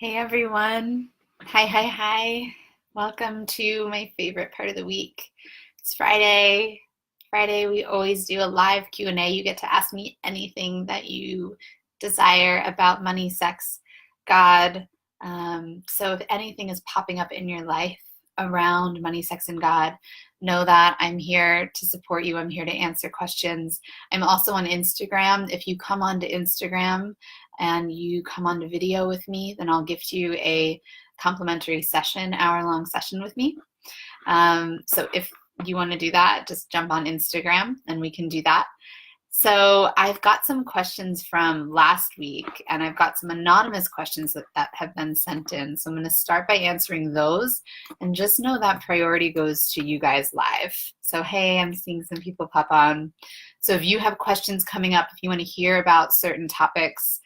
Hey everyone. Hi. Welcome to my favorite part of the week. It's Friday. Friday we always do a live Q&A. You get to ask me anything that you desire about money, sex, God. So if anything is popping up in your life around money, sex, and God, know that I'm here to support you. I'm here to answer questions. I'm also on Instagram. If you come onto Instagram and you come on to video with me, then I'll gift you a complimentary session, hour-long session with me. So if you want to do that, just jump on Instagram and we can do that. So I've got some questions from last week, and I've got some anonymous questions that have been sent in. So I'm going to start by answering those, and just know that priority goes to you guys live. So hey, I'm seeing some people pop on. So if you have questions coming up, if you want to hear about certain topics,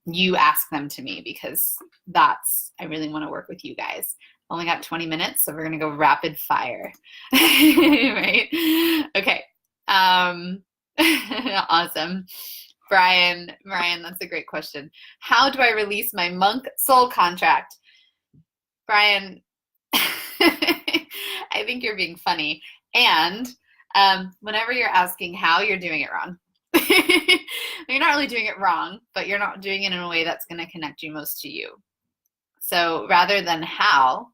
you ask them to me, because I really want to work with you guys. Only got 20 minutes, so we're going to go rapid fire. Right? Okay. Awesome. Brian, that's a great question. How do I release my monk soul contract? Brian, I think you're being funny. And whenever you're asking how, you're doing it wrong. You're not really doing it wrong, but you're not doing it in a way that's going to connect you most to you. So rather than how,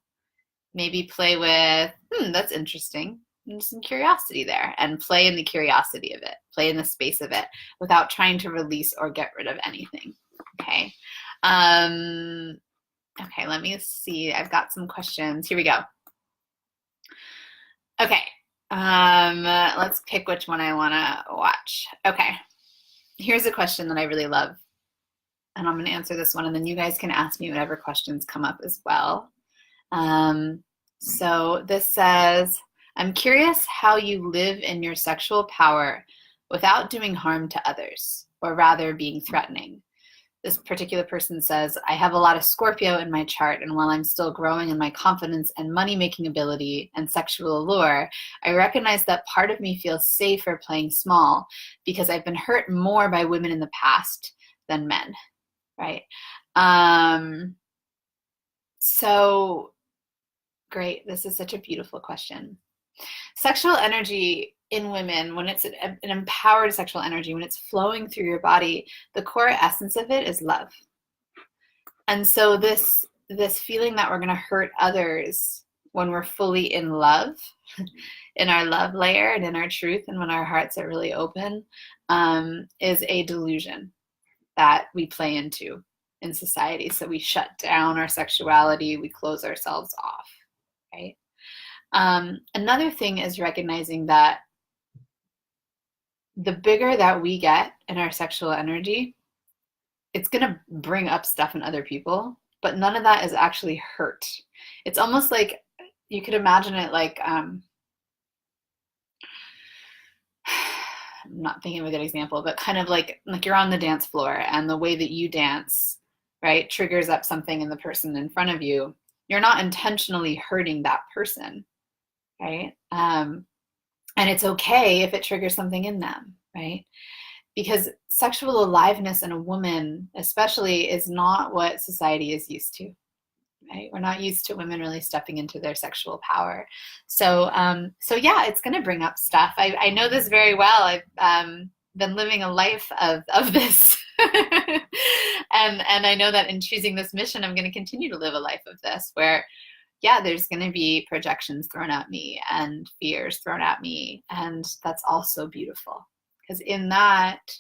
maybe play with, that's interesting. And some curiosity there, and play in the curiosity of it, play in the space of it without trying to release or get rid of anything. Okay. Okay, let me see. I've got some questions. Here we go. Okay. Let's pick which one I want to watch. Okay. Here's a question that I really love, and I'm going to answer this one, and then you guys can ask me whatever questions come up as well. So this says, I'm curious how you live in your sexual power without doing harm to others, or rather being threatening. This particular person says, I have a lot of Scorpio in my chart, and while I'm still growing in my confidence and money-making ability and sexual allure, I recognize that part of me feels safer playing small because I've been hurt more by women in the past than men, right? So great. This is such a beautiful question. Sexual energy in women, when it's an empowered sexual energy, when it's flowing through your body, the core essence of it is love. And so this feeling that we're going to hurt others when we're fully in love, in our love layer and in our truth, and when our hearts are really open, is a delusion that we play into in society. So we shut down our sexuality, we close ourselves off, right? Another thing is recognizing that the bigger that we get in our sexual energy, it's going to bring up stuff in other people, but none of that is actually hurt. It's almost like, you could imagine it like, I'm not thinking of a good example, but kind of like you're on the dance floor, and the way that you dance, right, triggers up something in the person in front of you. You're not intentionally hurting that person, right? And it's okay if it triggers something in them, right? Because sexual aliveness in a woman, especially, is not what society is used to, right? We're not used to women really stepping into their sexual power. So yeah, it's going to bring up stuff. I know this very well. I've been living a life of this. and I know that in choosing this mission, I'm going to continue to live a life of this, where yeah, there's going to be projections thrown at me and fears thrown at me. And that's also beautiful, because in that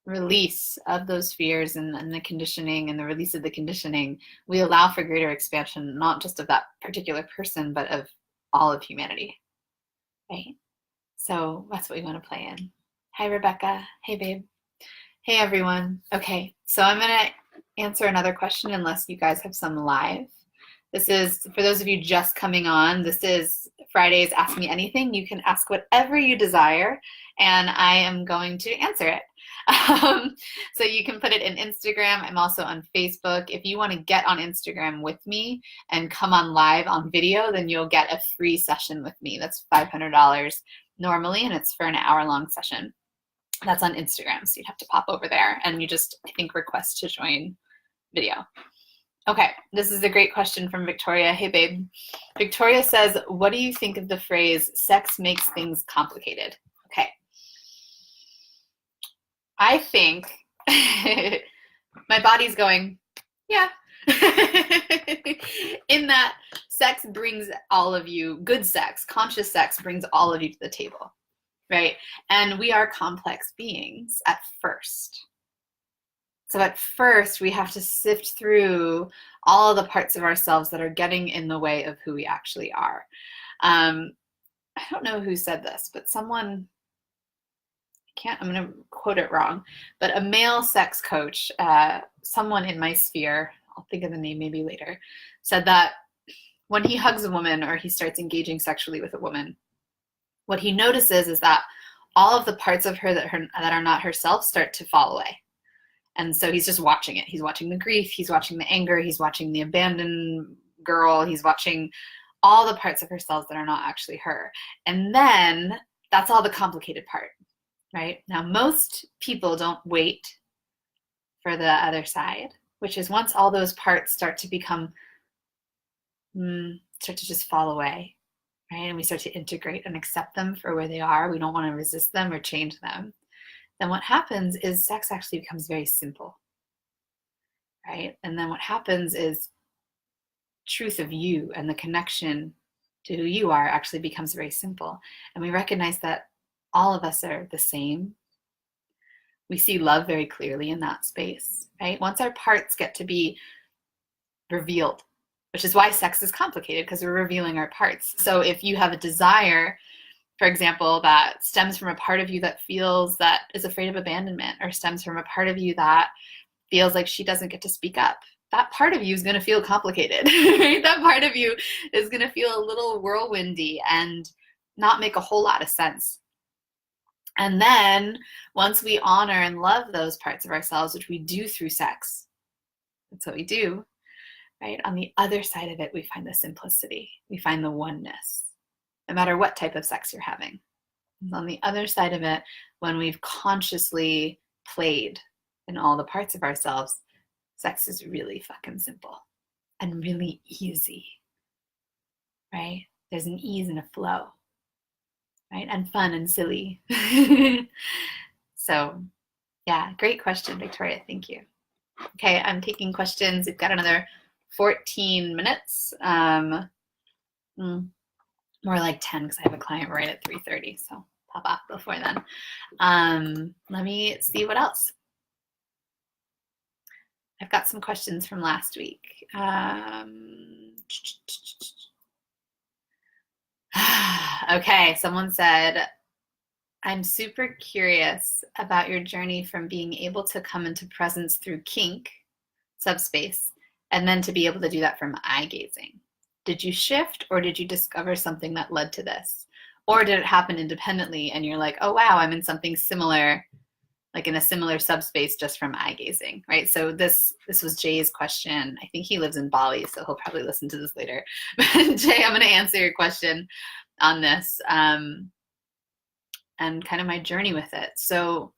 release of those fears and the conditioning and the release of the conditioning, we allow for greater expansion, not just of that particular person, but of all of humanity, right? So that's what we want to play in. Hi, Rebecca. Hey, babe. Hey, everyone. Okay, so I'm going to answer another question unless you guys have some live. This is, for those of you just coming on, this is Friday's Ask Me Anything. You can ask whatever you desire, and I am going to answer it. So you can put it in Instagram. I'm also on Facebook. If you want to get on Instagram with me and come on live on video, then you'll get a free session with me. That's $500 normally, and it's for an hour-long session. That's on Instagram, so you'd have to pop over there, and you just, I think, request to join video. Okay, this is a great question from Victoria. Hey, babe. Victoria says, what do you think of the phrase, sex makes things complicated? Okay. I think my body's going, yeah. In that sex brings all of you, good sex, conscious sex brings all of you to the table, right? And we are complex beings at first. So at first, we have to sift through all the parts of ourselves that are getting in the way of who we actually are. I don't know who said this, but someone, I'm going to quote it wrong, but a male sex coach, someone in my sphere, I'll think of the name maybe later, said that when he hugs a woman or he starts engaging sexually with a woman, what he notices is that all of the parts of her that are not herself start to fall away. And so he's just watching it. He's watching the grief, he's watching the anger, he's watching the abandoned girl, he's watching all the parts of herself that are not actually her. And then that's all the complicated part, right? Now, most people don't wait for the other side, which is once all those parts start to become, start to just fall away, right? And we start to integrate and accept them for where they are. We don't want to resist them or change them. Then what happens is sex actually becomes very simple, right? And then what happens is truth of you and the connection to who you are actually becomes very simple. And we recognize that all of us are the same. We see love very clearly in that space, right? Once our parts get to be revealed, which is why sex is complicated, because we're revealing our parts. So if you have a desire, for example, that stems from a part of you that feels that is afraid of abandonment, or stems from a part of you that feels like she doesn't get to speak up, that part of you is going to feel complicated, right? That part of you is going to feel a little whirlwindy and not make a whole lot of sense. And then once we honor and love those parts of ourselves, which we do through sex, that's what we do, right? On the other side of it, we find the simplicity, we find the oneness, no matter what type of sex you're having. And on the other side of it, when we've consciously played in all the parts of ourselves, sex is really fucking simple and really easy, right? There's an ease and a flow, right? And fun and silly. So, yeah, great question, Victoria. Thank you. Okay, I'm taking questions. We've got another 14 minutes. More like 10 because I have a client right at 3:30, so pop off before then. Let me see what else. I've got some questions from last week. Okay, someone said, I'm super curious about your journey from being able to come into presence through kink, subspace, and then to be able to do that from eye gazing. Did you shift, or did you discover something that led to this? Or did it happen independently and you're like, oh wow, I'm in something similar, like in a similar subspace just from eye gazing, right? So this was Jay's question. I think he lives in Bali, so he'll probably listen to this later. Jay, I'm going to answer your question on this and kind of my journey with it. So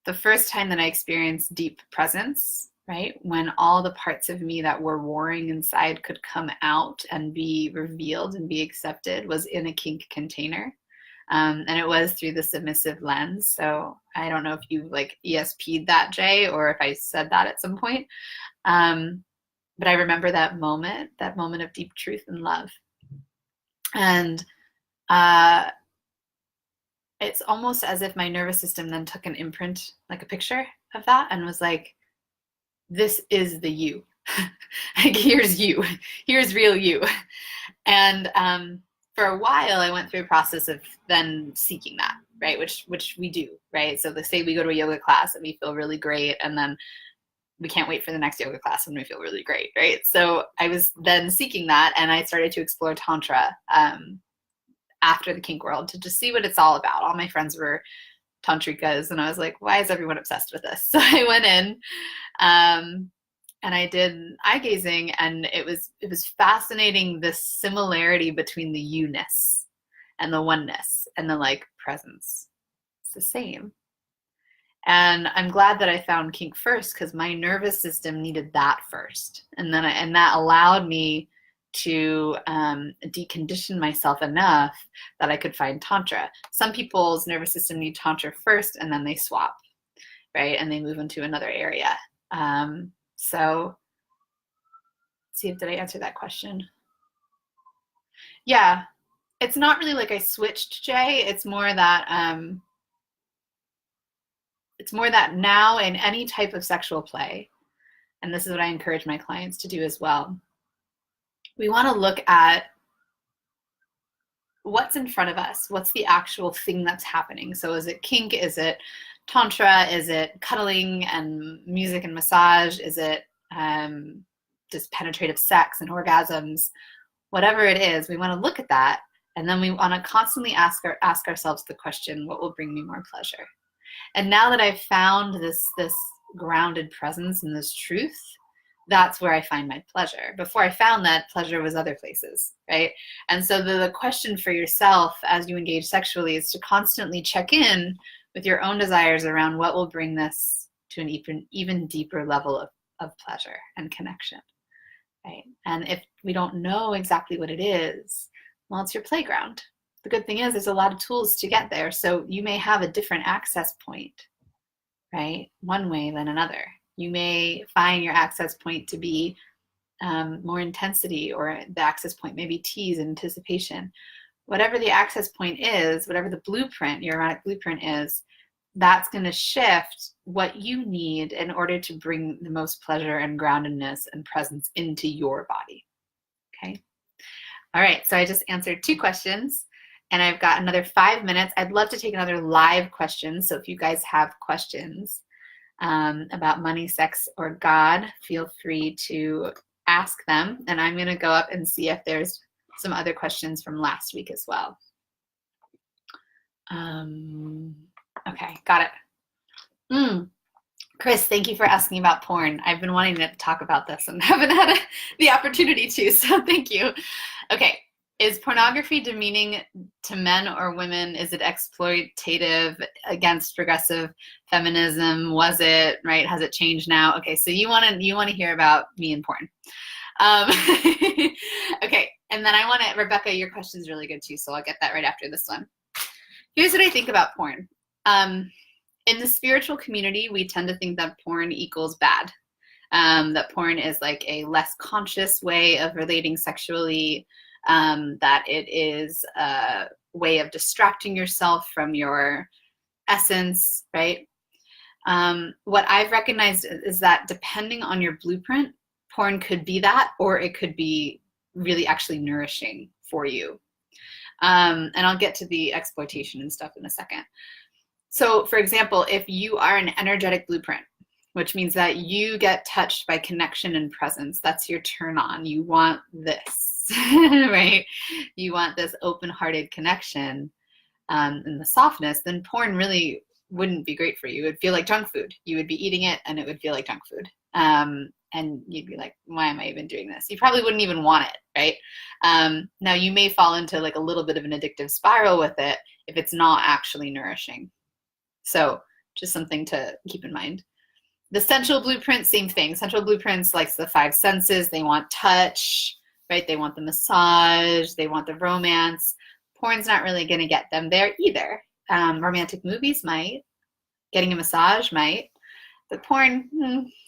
the first time that I experienced deep presence, right, when all the parts of me that were warring inside could come out and be revealed and be accepted, was in a kink container. And it was through the submissive lens. So I don't know if you like ESP'd that, Jay, or if I said that at some point. But I remember that moment of deep truth and love. And it's almost as if my nervous system then took an imprint, like a picture of that, and was like, this is the you. Like, here's you. Here's real you. And for a while, I went through a process of then seeking that, right? Which we do, right? So let's say we go to a yoga class and we feel really great, and then we can't wait for the next yoga class when we feel really great, right? So I was then seeking that, and I started to explore Tantra after the kink world to just see what it's all about. All my friends were tantrikas, and I was like, why is everyone obsessed with this? So I went in and I did eye gazing, and it was fascinating, the similarity between the you-ness and the oneness and the like presence. It's the same. And I'm glad that I found kink first because my nervous system needed that first. And then and that allowed me to decondition myself enough that I could find Tantra. Some people's nervous system need Tantra first and then they swap, right? And they move into another area. So see if did I answer that question? Yeah, it's not really like I switched, Jay. It's more that now in any type of sexual play, and this is what I encourage my clients to do as well, we want to look at what's in front of us. What's the actual thing that's happening? So is it kink? Is it Tantra? Is it cuddling and music and massage? Is it just penetrative sex and orgasms? Whatever it is, we want to look at that. And then we want to constantly ask ourselves the question, what will bring me more pleasure? And now that I've found this grounded presence and this truth, that's where I find my pleasure. Before I found that, pleasure was other places, right? And so the question for yourself as you engage sexually is to constantly check in with your own desires around what will bring this to an even deeper level of pleasure and connection, right? And if we don't know exactly what it is, well, it's your playground. The good thing is there's a lot of tools to get there. So you may have a different access point, right? One way than another. You may find your access point to be more intensity, or the access point may be tease and anticipation. Whatever the access point is, whatever the blueprint, your erotic blueprint is, that's going to shift what you need in order to bring the most pleasure and groundedness and presence into your body. Okay. All right. So I just answered 2 questions. And I've got another 5 minutes. I'd love to take another live question. So if you guys have questions about money, sex, or God, feel free to ask them. And I'm going to go up and see if there's some other questions from last week as well. Okay, got it. Chris, thank you for asking about porn. I've been wanting to talk about this and haven't had the opportunity to, so thank you. Okay. Is pornography demeaning to men or women? Is it exploitative against progressive feminism? Was it, right? Has it changed now? Okay, so you want to hear about me and porn. Okay, and then Rebecca, your question is really good too, so I'll get that right after this one. Here's what I think about porn. In the spiritual community, we tend to think that porn equals bad. That porn is like a less conscious way of relating sexually. That it is a way of distracting yourself from your essence, right? What I've recognized is that depending on your blueprint, porn could be that, or it could be really actually nourishing for you. And I'll get to the exploitation and stuff in a second. So for example, if you are an energetic blueprint, which means that you get touched by connection and presence, that's your turn on. You want this. Right? You want this open-hearted connection and the softness, then porn really wouldn't be great for you. It would feel like junk food. You would be eating it and it would feel like junk food. And you'd be like, why am I even doing this? You probably wouldn't even want it, right? Now you may fall into like a little bit of an addictive spiral with it if it's not actually nourishing. So just something to keep in mind. The sensual blueprint, same thing. Sensual blueprints likes the 5 senses. They want touch, right? They want the massage, they want the romance. Porn's not really going to get them there either. Romantic movies might, getting a massage might, but porn,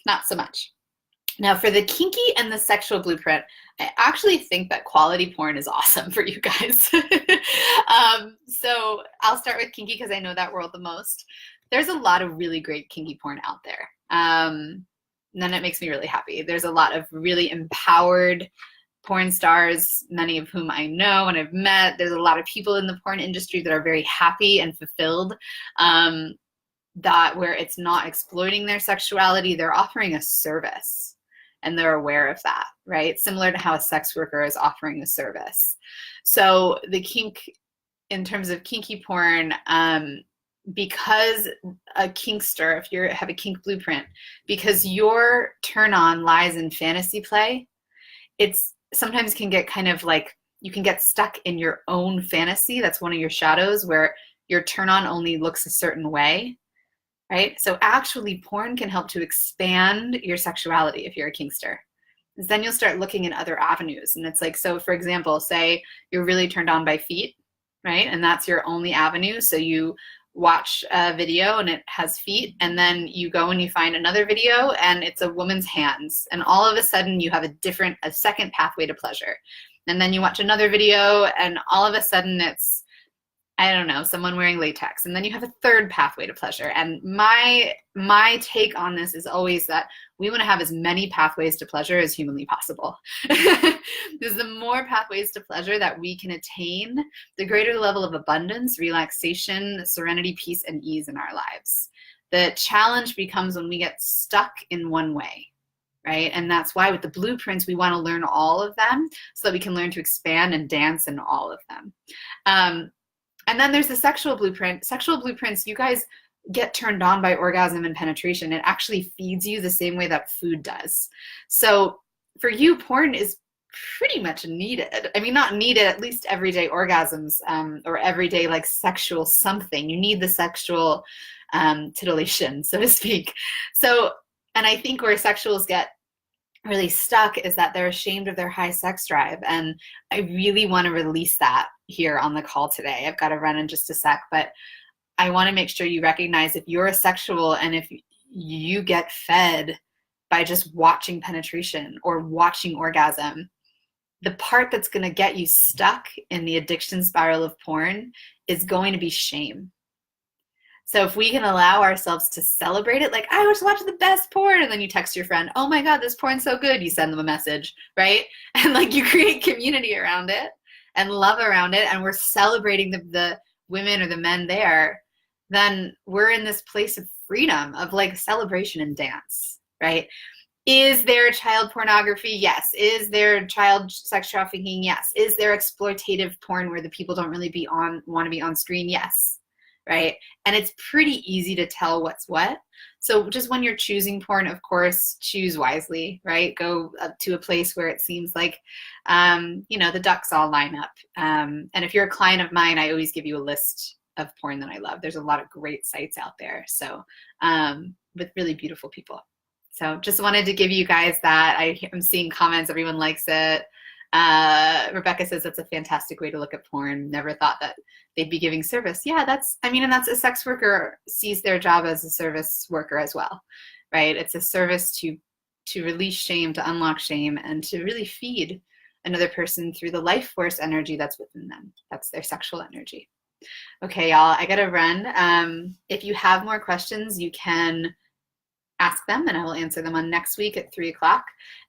not so much. Now for the kinky and the sexual blueprint, I actually think that quality porn is awesome for you guys. So I'll start with kinky because I know that world the most. There's a lot of really great kinky porn out there. And then it makes me really happy. There's a lot of really empowered porn stars, many of whom I know and I've met. There's a lot of people in the porn industry that are very happy and fulfilled, that where it's not exploiting their sexuality, they're offering a service and they're aware of that, right? Similar to how a sex worker is offering a service. So the kink, in terms of kinky porn, because a kinkster, if you have a kink blueprint, because your turn on lies in fantasy play, it's sometimes can get kind of like, you can get stuck in your own fantasy. That's one of your shadows where your turn on only looks a certain way. right? So actually porn can help to expand your sexuality if you're a kinkster. Because then you'll start looking at other avenues. And it's like, so for example, say you're really turned on by feet, right? And that's your only avenue. So you watch a video and it has feet, and then you go and you find another video and it's a woman's hands. And all of a sudden you have a second pathway to pleasure. And then you watch another video and all of a sudden it's, I don't know, someone wearing latex, and then you have a third pathway to pleasure. And my take on this is always that we want to have as many pathways to pleasure as humanly possible. Because the more pathways to pleasure that we can attain, the greater the level of abundance, relaxation, serenity, peace, and ease in our lives. The challenge becomes when we get stuck in one way. Right? And that's why with the blueprints, we want to learn all of them so that we can learn to expand and dance in all of them. And then there's the sexual blueprint. Sexual blueprints, you guys get turned on by orgasm and penetration. It actually feeds you the same way that food does. So for you, porn is pretty much needed. I mean, not needed, at least everyday orgasms or everyday like sexual something. You need the sexual titillation, so to speak. So, and I think where sexuals get really stuck is that they're ashamed of their high sex drive. And I really want to release that here on the call today. I've got to run in just a sec, but I want to make sure you recognize if you're a sexual and if you get fed by just watching penetration or watching orgasm, the part that's going to get you stuck in the addiction spiral of porn is going to be shame. So if we can allow ourselves to celebrate it, like, I was watching the best porn, and then you text your friend, oh my God, this porn's so good. You send them a message, right? And like you create community around it and love around it, and we're celebrating the women or the men there, then we're in this place of freedom, of like celebration and dance, right? Is there child pornography? Yes. Is there child sex trafficking? Yes. Is there exploitative porn where the people don't really want to be on screen? Yes. Right? And it's pretty easy to tell what's what. So just when you're choosing porn, of course, choose wisely, right? Go up to a place where it seems like, the ducks all line up. And if you're a client of mine, I always give you a list of porn that I love. There's a lot of great sites out there. So with really beautiful people. So just wanted to give you guys that. I'm seeing comments. Everyone likes it. Rebecca says that's a fantastic way to look at porn. Never thought that they'd be giving service. Yeah, and that's a sex worker sees their job as a service worker as well, right? It's a service to release shame, to unlock shame, and to really feed another person through the life force energy that's within them. That's their sexual energy. Okay, y'all, I gotta run. If you have more questions, you can ask them and I will answer them on next week at 3 o'clock.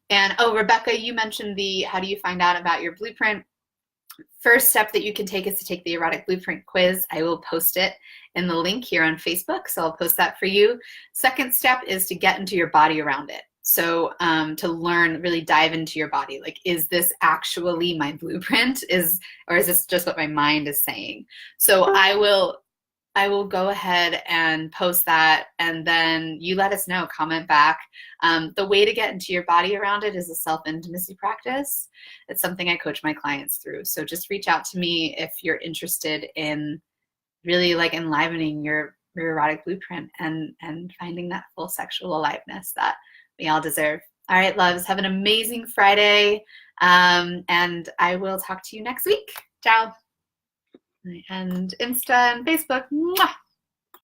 And Rebecca, you mentioned how do you find out about your blueprint? First step that you can take is to take the erotic blueprint quiz. I will post it in the link here on Facebook, so I'll post that for you. Second step is to get into your body around it. So to learn, really dive into your body. Like, is this actually my blueprint? Or is this just what my mind is saying? So I will go ahead and post that, and then you let us know, comment back. The way to get into your body around it is a self-intimacy practice. It's something I coach my clients through. So just reach out to me if you're interested in really like enlivening your erotic blueprint and finding that full sexual aliveness that we all deserve. All right, loves, have an amazing Friday, and I will talk to you next week. Ciao. And Insta and Facebook. Mwah!